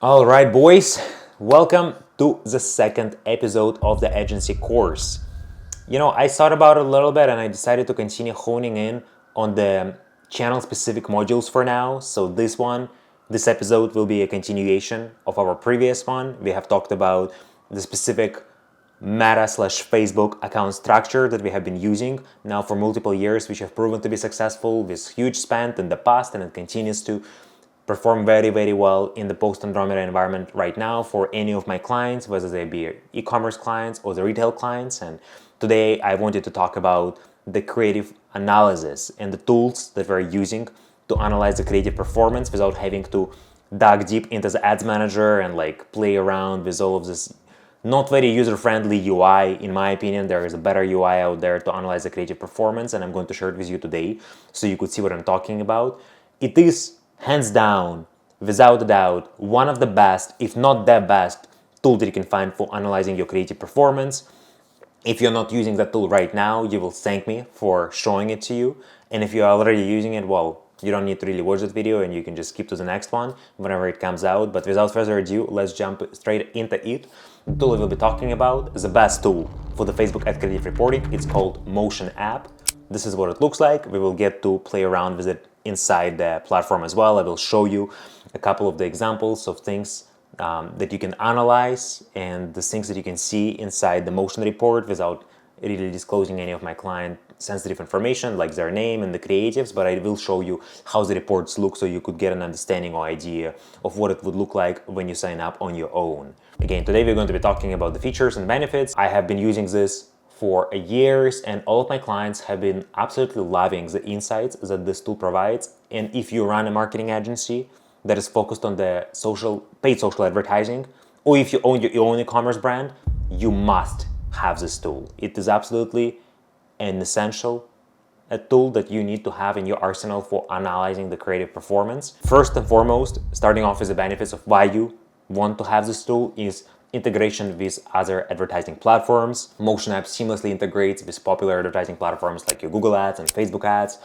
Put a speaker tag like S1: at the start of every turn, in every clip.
S1: All right, boys, welcome to the second episode of the agency course. I thought about it a little bit and I decided to continue honing in on the channel specific modules for now. So, this episode will be a continuation of our previous one. We have talked about the specific Meta/Facebook account structure that we have been using now for multiple years, which have proven to be successful with huge spend in the past, and it continues to perform very, very well in the post-Andromeda environment right now for any of my clients, whether they be e-commerce clients or the retail clients. And today I wanted to talk about the creative analysis and the tools that we're using to analyze the creative performance without having to dive deep into the ads manager and play around with all of this not very user-friendly UI. In my opinion, there is a better UI out there to analyze the creative performance, and I'm going to share it with you today so you could see what I'm talking about. It is hands down, without a doubt, one of the best, if not the best, tool that you can find for analyzing your creative performance. If you're not using that tool right now, you will thank me for showing it to you. And if you're already using it, well, you don't need to really watch that video and you can just skip to the next one whenever it comes out. But without further ado, let's jump straight into it. The tool I will be talking about is the best tool for the Facebook ad creative reporting. It's called Motion App. This is what it looks like. We will get to play around with it inside the platform as well. I will show you a couple of the examples of things that you can analyze and the things that you can see inside the motion report without really disclosing any of my client sensitive information like their name and the creatives, but I will show you how the reports look so you could get an understanding or idea of what it would look like when you sign up on your own. Again, today we're going to be talking about the features and benefits. I have been using this for years and all of my clients have been absolutely loving the insights that this tool provides. And if you run a marketing agency that is focused on the paid social advertising, or if you own your own e-commerce brand, you must have this tool. It is absolutely an essential a tool that you need to have in your arsenal for analyzing the creative performance. First and foremost, starting off with the benefits of why you want to have this tool is integration with other advertising platforms. Motion App seamlessly integrates with popular advertising platforms like your Google Ads and Facebook Ads,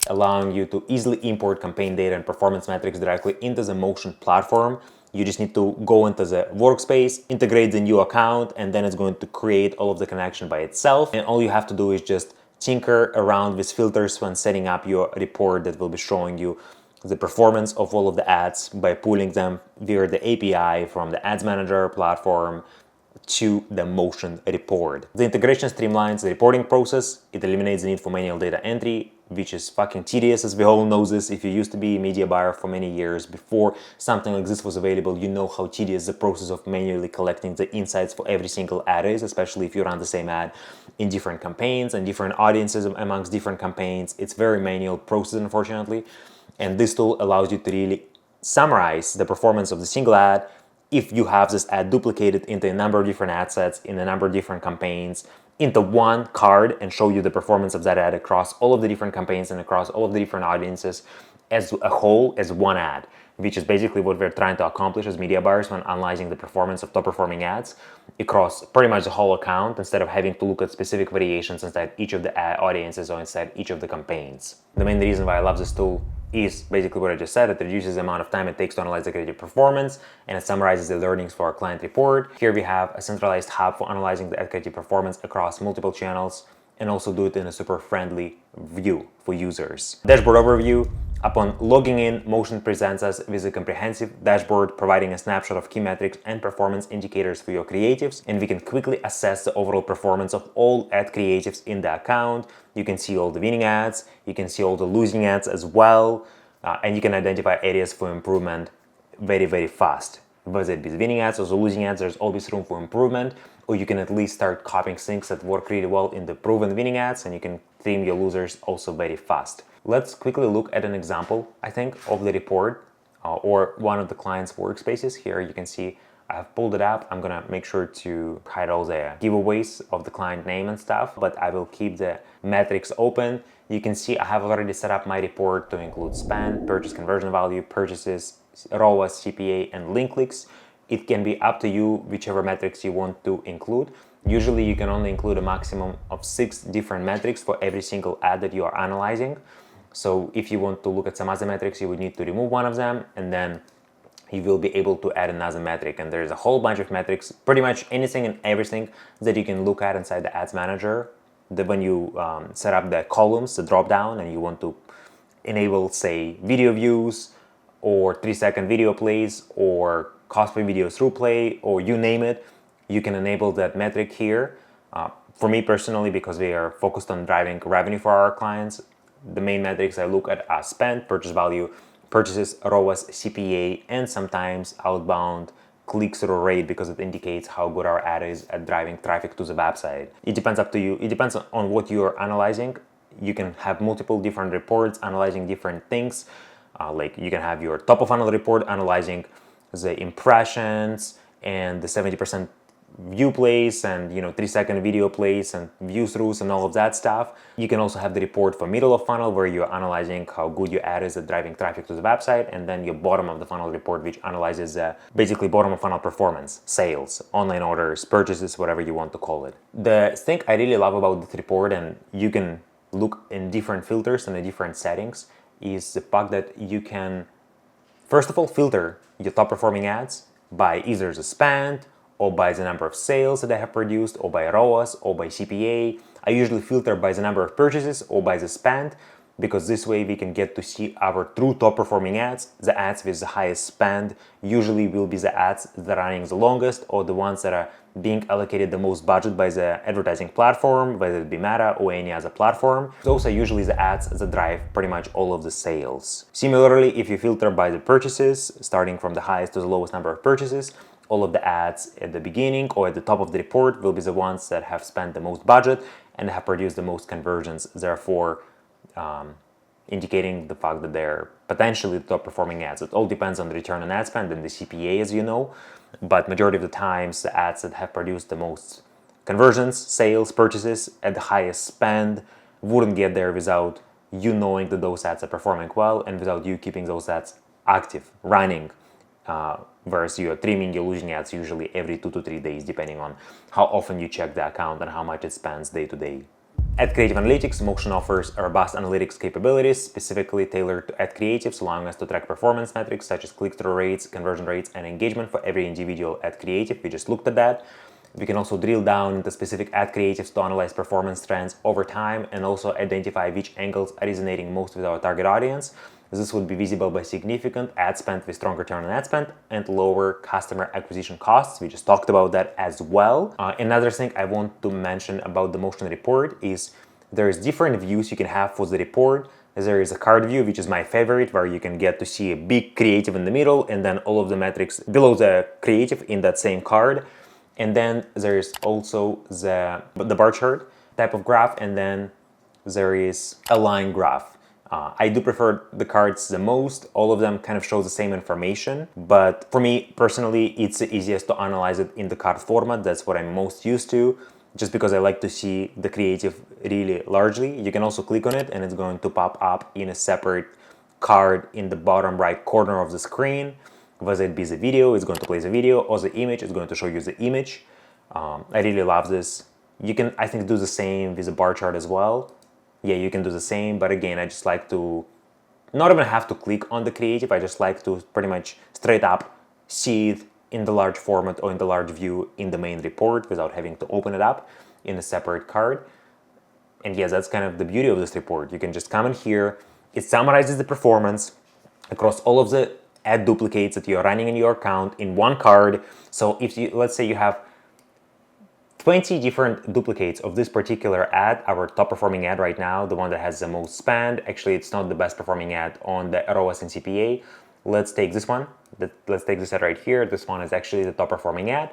S1: allowing you to easily import campaign data and performance metrics directly into the Motion platform. You just need to go into the workspace, integrate the new account, and then it's going to create all of the connection by itself. And all you have to do is just tinker around with filters when setting up your report that will be showing you the performance of all of the ads by pulling them via the API from the Ads Manager platform to the Motion report. The integration streamlines the reporting process. It eliminates the need for manual data entry, which is fucking tedious, as we all know this. If you used to be a media buyer for many years before something like this was available, you know how tedious the process of manually collecting the insights for every single ad is, especially if you run the same ad in different campaigns and different audiences amongst different campaigns. It's very manual process, unfortunately. And this tool allows you to really summarize the performance of the single ad if you have this ad duplicated into a number of different ad sets in a number of different campaigns into one card and show you the performance of that ad across all of the different campaigns and across all of the different audiences as a whole, as one ad, which is basically what we're trying to accomplish as media buyers when analyzing the performance of top performing ads across pretty much the whole account instead of having to look at specific variations inside each of the audiences or inside each of the campaigns. The main reason why I love this tool is basically what I just said. It reduces the amount of time it takes to analyze the creative performance and it summarizes the learnings for our client report. Here we have a centralized hub for analyzing the ad creative performance across multiple channels and also do it in a super friendly view for users. Dashboard overview. Upon logging in, Motion presents us with a comprehensive dashboard providing a snapshot of key metrics and performance indicators for your creatives, and we can quickly assess the overall performance of all ad creatives in the account. You can see all the winning ads, you can see all the losing ads as well, and you can identify areas for improvement very, very fast. Whether it be winning ads or the losing ads, there's always room for improvement, or you can at least start copying things that work really well in the proven winning ads, and you can trim your losers also very fast. Let's quickly look at an example, I think, of the report or one of the client's workspaces. Here you can see I have pulled it up. I'm gonna make sure to hide all the giveaways of the client name and stuff, but I will keep the metrics open. You can see I have already set up my report to include spend, purchase conversion value, purchases, ROAS, CPA, and link clicks. It can be up to you whichever metrics you want to include. Usually you can only include a maximum of 6 different metrics for every single ad that you are analyzing. So if you want to look at some other metrics, you would need to remove one of them, and then you will be able to add another metric, and there's a whole bunch of metrics, pretty much anything and everything that you can look at inside the ads manager. That when you set up the columns, the drop down, and you want to enable, say, video views or 3-second video plays or cost per video through play, or you name it, you can enable that metric here. For me personally, because we are focused on driving revenue for our clients, the main metrics I look at are spend, purchase value, purchases, ROAS, CPA, and sometimes outbound click-through rate, because it indicates how good our ad is at driving traffic to the website. It depends up to you. It depends on what you're analyzing. You can have multiple different reports analyzing different things. Like you can have your top of funnel report analyzing the impressions and the 70% view plays and 3-second video plays and view throughs and all of that stuff. You can also have the report for middle of funnel, where you're analyzing how good your ad is at driving traffic to the website, and then your bottom of the funnel report, which analyzes basically bottom of funnel performance, sales, online orders, purchases, whatever you want to call it. The thing I really love about this report, and you can look in different filters and in different settings, is the fact that you can first of all filter your top performing ads by either the spend, or by the number of sales that they have produced, or by ROAS, or by CPA. I usually filter by the number of purchases or by the spend, because this way we can get to see our true top performing ads. The ads with the highest spend usually will be the ads that are running the longest, or the ones that are being allocated the most budget by the advertising platform, whether it be Meta or any other platform. Those are usually the ads that drive pretty much all of the sales. Similarly, if you filter by the purchases, starting from the highest to the lowest number of purchases, all of the ads at the beginning or at the top of the report will be the ones that have spent the most budget and have produced the most conversions, therefore indicating the fact that they're potentially the top performing ads. It all depends on the return on ad spend and the CPA, as you know, but majority of the times the ads that have produced the most conversions, sales, purchases at the highest spend wouldn't get there without you knowing that those ads are performing well and without you keeping those ads active, running. Whereas you are trimming, you're losing ads usually every 2 to 3 days, depending on how often you check the account and how much it spends day to day. At Creative Analytics, Motion offers robust analytics capabilities specifically tailored to ad creatives, allowing us to track performance metrics such as click-through rates, conversion rates, and engagement for every individual ad creative. We just looked at that. We can also drill down into specific ad creatives to analyze performance trends over time and also identify which angles are resonating most with our target audience. This would be visible by significant ad spend with strong return on ad spend and lower customer acquisition costs. We just talked about that as well. Another thing I want to mention about the Motion report is there's different views you can have for the report. There is a card view, which is my favorite, where you can get to see a big creative in the middle and then all of the metrics below the creative in that same card. And then there's also the bar chart type of graph, and then there is a line graph. I do prefer the cards the most. All of them kind of show the same information, but for me personally, it's the easiest to analyze it in the card format. That's what I'm most used to, just because I like to see the creative really largely. You can also click on it and it's going to pop up in a separate card in the bottom right corner of the screen. Whether it be the video, it's going to play the video, or the image, it's going to show you the image. I really love this. You can, I think, do the same with the bar chart as well. Yeah, you can do the same, but again, I just like to not even have to click on the creative. I just like to pretty much straight up see it in the large format or in the large view in the main report without having to open it up in a separate card. And yes, that's kind of the beauty of this report. You can just come in here. It summarizes the performance across all of the ad duplicates that you're running in your account in one card. So if you, let's say you have 20 different duplicates of this particular ad, our top performing ad right now, the one that has the most spend. Actually, it's not the best performing ad on the ROAS and CPA. Let's take this one. Let's take this ad right here. This one is actually the top performing ad.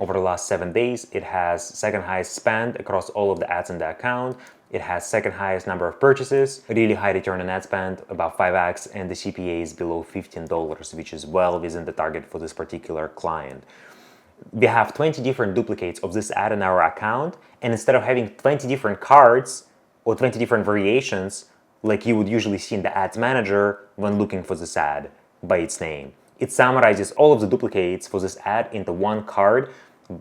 S1: Over the last 7 days, it has second highest spend across all of the ads in the account. It has second highest number of purchases, really high return on ad spend, about 5x, and the CPA is below $15, which is well within the target for this particular client. We have 20 different duplicates of this ad in our account, and instead of having 20 different cards or 20 different variations like you would usually see in the ads manager when looking for this ad by its name, it summarizes all of the duplicates for this ad into one card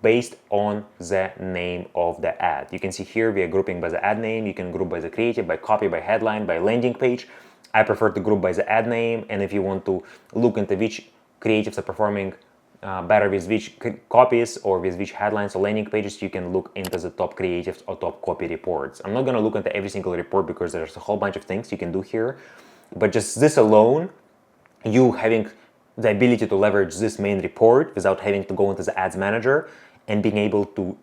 S1: based on the name of the ad. You can see here we are grouping by the ad name. You can group by the creative, by copy, by headline, by landing page. I prefer to group by the ad name, and if you want to look into which creatives are performing better with which copies or with which headlines or landing pages, you can look into the top creatives or top copy reports. I'm not going to look into every single report because there's a whole bunch of things you can do here, but just this alone, you having the ability to leverage this main report without having to go into the ads manager and being able to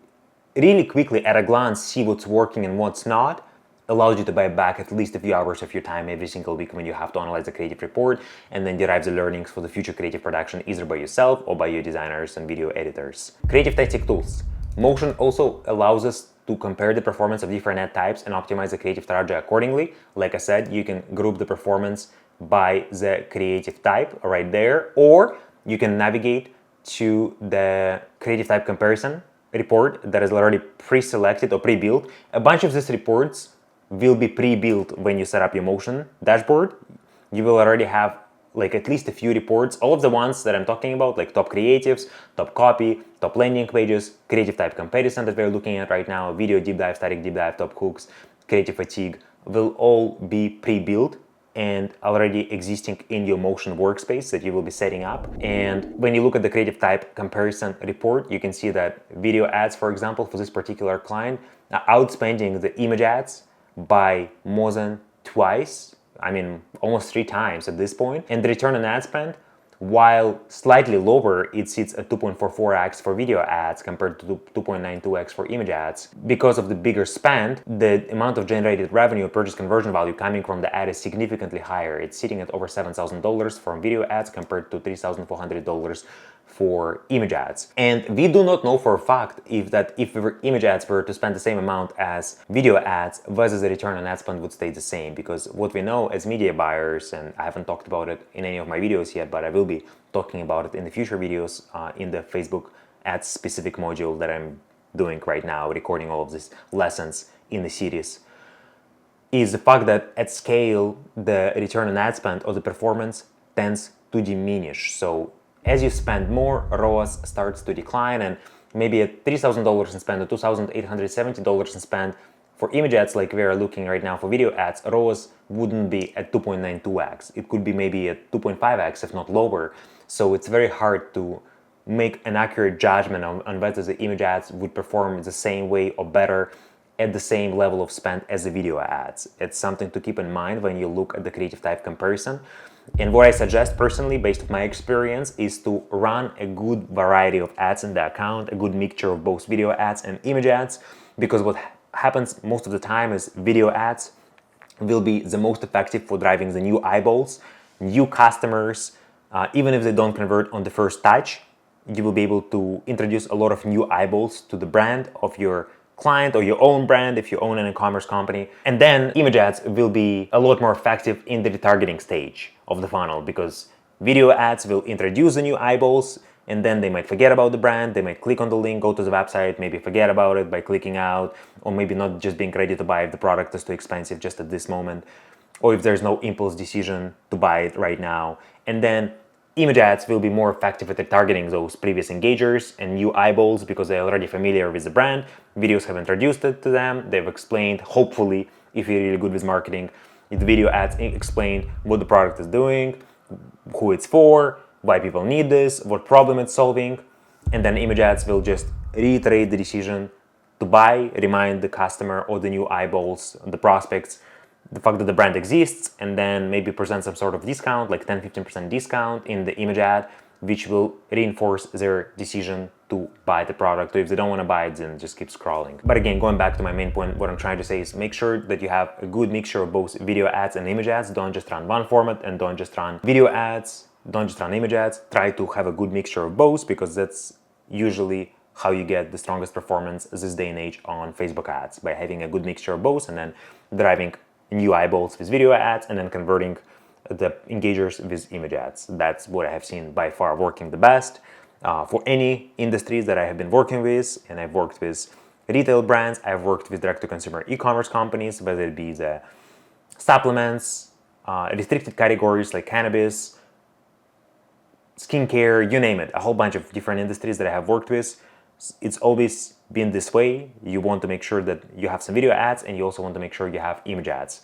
S1: really quickly at a glance see what's working and what's not, allows you to buy back at least a few hours of your time every single week when you have to analyze the creative report and then derive the learnings for the future creative production either by yourself or by your designers and video editors. Creative tactic tools. Motion also allows us to compare the performance of different ad types and optimize the creative strategy accordingly. Like I said, you can group the performance by the creative type right there, or you can navigate to the creative type comparison report that is already pre-selected or pre-built. A bunch of these reports will be pre-built when you set up your Motion dashboard. You will already have like at least a few reports, all of the ones that I'm talking about, like top creatives, top copy, top landing pages, creative type comparison that we're looking at right now, video deep dive, static deep dive, top hooks, creative fatigue, will all be pre-built and already existing in your Motion workspace that you will be setting up. And when you look at the creative type comparison report, you can see that video ads, for example, for this particular client, are outspending the image ads by more than twice, I mean almost 3 times at this point. And the return on ad spend, while slightly lower, it sits at 2.44x for video ads compared to 2.92x for image ads. Because of the bigger spend, the amount of generated revenue or purchase conversion value coming from the ad is significantly higher. It's sitting at over $7,000 from video ads compared to $3,400 for image ads. And we do not know for a fact if image ads were to spend the same amount as video ads, whether the return on ad spend would stay the same. Because what we know as media buyers, and I haven't talked about it in any of my videos yet, but I will be talking about it in the future videos in the Facebook ads specific module that I'm doing right now, recording all of these lessons in the series, is the fact that at scale, the return on ad spend or the performance tends to diminish. So as you spend more, ROAS starts to decline, and maybe at $3,000 in spend or $2,870 in spend for image ads like we are looking right now for video ads, ROAS wouldn't be at 2.92x. It could be maybe at 2.5x, if not lower. So it's very hard to make an accurate judgment on whether the image ads would perform the same way or better at the same level of spend as the video ads. It's something to keep in mind when you look at the creative type comparison. And what I suggest personally, based on my experience, is to run a good variety of ads in the account, a good mixture of both video ads and image ads, because what happens most of the time is video ads will be the most effective for driving the new eyeballs, new customers. Even if they don't convert on the first touch, you will be able to introduce a lot of new eyeballs to the brand of your client or your own brand if you own an e-commerce company. And then image ads will be a lot more effective in the retargeting stage of the funnel, because video ads will introduce the new eyeballs and then they might forget about the brand, they might click on the link, go to the website, maybe forget about it by clicking out, or maybe not just being ready to buy if the product is too expensive just at this moment, or if there's no impulse decision to buy it right now. And then image ads will be more effective at targeting those previous engagers and new eyeballs because they're already familiar with the brand. Videos have introduced it to them. They've explained, hopefully, if you're really good with marketing, the video ads explain what the product is doing, who it's for, why people need this, what problem it's solving. And then image ads will just reiterate the decision to buy, remind the customer or the new eyeballs, the prospects, the fact that the brand exists, and then maybe present some sort of discount, like 10-15% discount in the image ad, which will reinforce their decision to buy the product. Or if they don't want to buy it, then just keep scrolling. But again, going back to my main point, what I'm trying to say is make sure that you have a good mixture of both video ads and image ads. Don't just run one format and don't just run video ads, don't just run image ads. Try to have a good mixture of both, because that's usually how you get the strongest performance this day and age on Facebook ads, by having a good mixture of both and then driving new eyeballs with video ads and then converting the engagers with image ads. That's what I have seen by far working the best for any industries that I have been working with. And I've worked with retail brands, I've worked with direct-to-consumer e-commerce companies, whether it be the supplements, restricted categories like cannabis, skincare, you name it, a whole bunch of different industries that I have worked with. It's always been this way. You want to make sure that you have some video ads, and you also want to make sure you have image ads.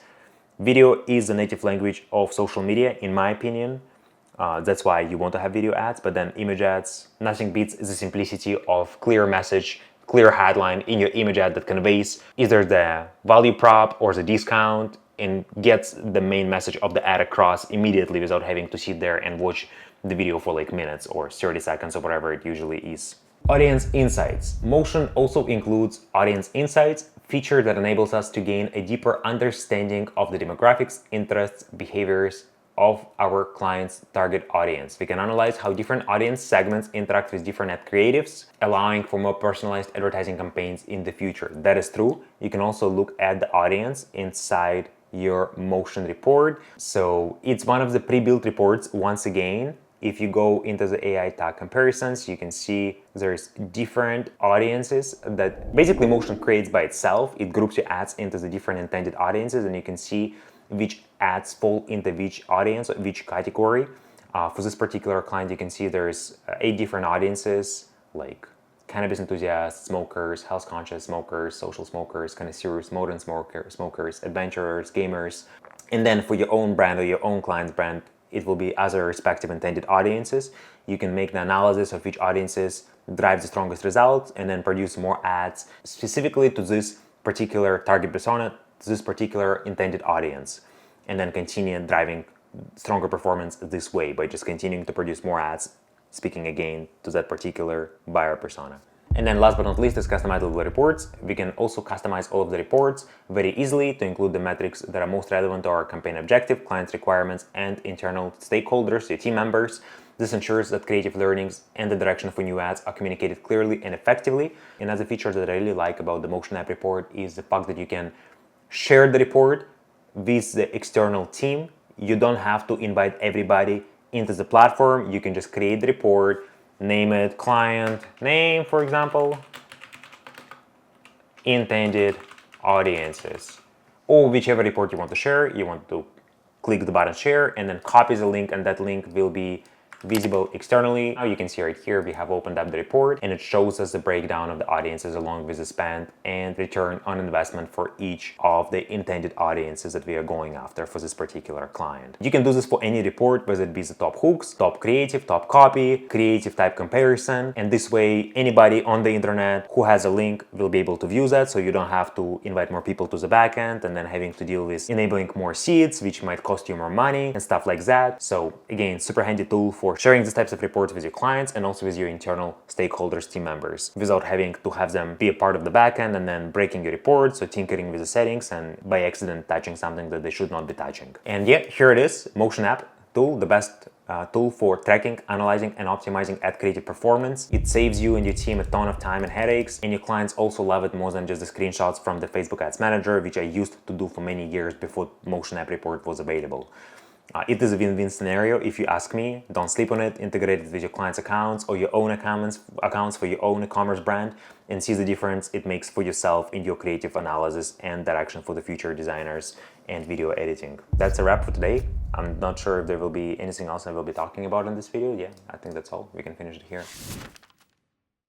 S1: Video is the native language of social media, in my opinion. That's why you want to have video ads, but then image ads, nothing beats the simplicity of clear message, clear headline in your image ad that conveys either the value prop or the discount and gets the main message of the ad across immediately without having to sit there and watch the video for like minutes or 30 seconds or whatever it usually is. Audience insights. Motion also includes audience insights, feature that enables us to gain a deeper understanding of the demographics, interests, behaviors of our client's target audience. We can analyze how different audience segments interact with different ad creatives, allowing for more personalized advertising campaigns in the future. That is true. You can also look at the audience inside your motion report. So it's one of the pre-built reports. Once again, if you go into the AI tag comparisons, you can see there's different audiences that basically motion creates by itself. It groups your ads into the different intended audiences, and you can see which ads fall into which audience, which category. For this particular client, you can see there's 8 different audiences, like cannabis enthusiasts, smokers, health-conscious smokers, social smokers, connoisseurs, modern smokers, adventurers, gamers. And then for your own brand or your own client's brand, it will be other respective intended audiences. You can make the analysis of which audiences drive the strongest results and then produce more ads specifically to this particular target persona, to this particular intended audience, and then continue driving stronger performance this way by just continuing to produce more ads, speaking again to that particular buyer persona. And then last but not least is customizable reports. We can also customize all of the reports very easily to include the metrics that are most relevant to our campaign objective, clients' requirements, and internal stakeholders, your team members. This ensures that creative learnings and the direction for new ads are communicated clearly and effectively. Another feature that I really like about the Motion App report is the fact that you can share the report with the external team. You don't have to invite everybody into the platform. You can just create the report, name it client name, for example, intended audiences, or whichever report you want to share. You want to click the button share and then copy the link, and that link will be visible externally. Now you can see right here we have opened up the report and it shows us the breakdown of the audiences along with the spend and return on investment for each of the intended audiences that we are going after for this particular client. You can do this for any report, whether it be the top hooks, top creative, top copy, creative type comparison, and this way anybody on the internet who has a link will be able to view that, so you don't have to invite more people to the backend and then having to deal with enabling more seats, which might cost you more money and stuff like that. So again, super handy tool for sharing these types of reports with your clients and also with your internal stakeholders, team members, without having to have them be a part of the backend and then breaking your reports or tinkering with the settings and by accident touching something that they should not be touching. And yeah, here it is, Motion App tool, the best tool for tracking, analyzing, and optimizing ad creative performance. It saves you and your team a ton of time and headaches, and your clients also love it more than just the screenshots from the Facebook Ads Manager, which I used to do for many years before Motion App Report was available. It is a win-win scenario if you ask me. Don't sleep on it. Integrate it with your clients' accounts or your own accounts for your own e-commerce brand and see the difference it makes for yourself in your creative analysis and direction for the future designers and video editing. That's a wrap for today. I'm not sure if there will be anything else I will be talking about in this video. Yeah, I think that's all. We can finish it here.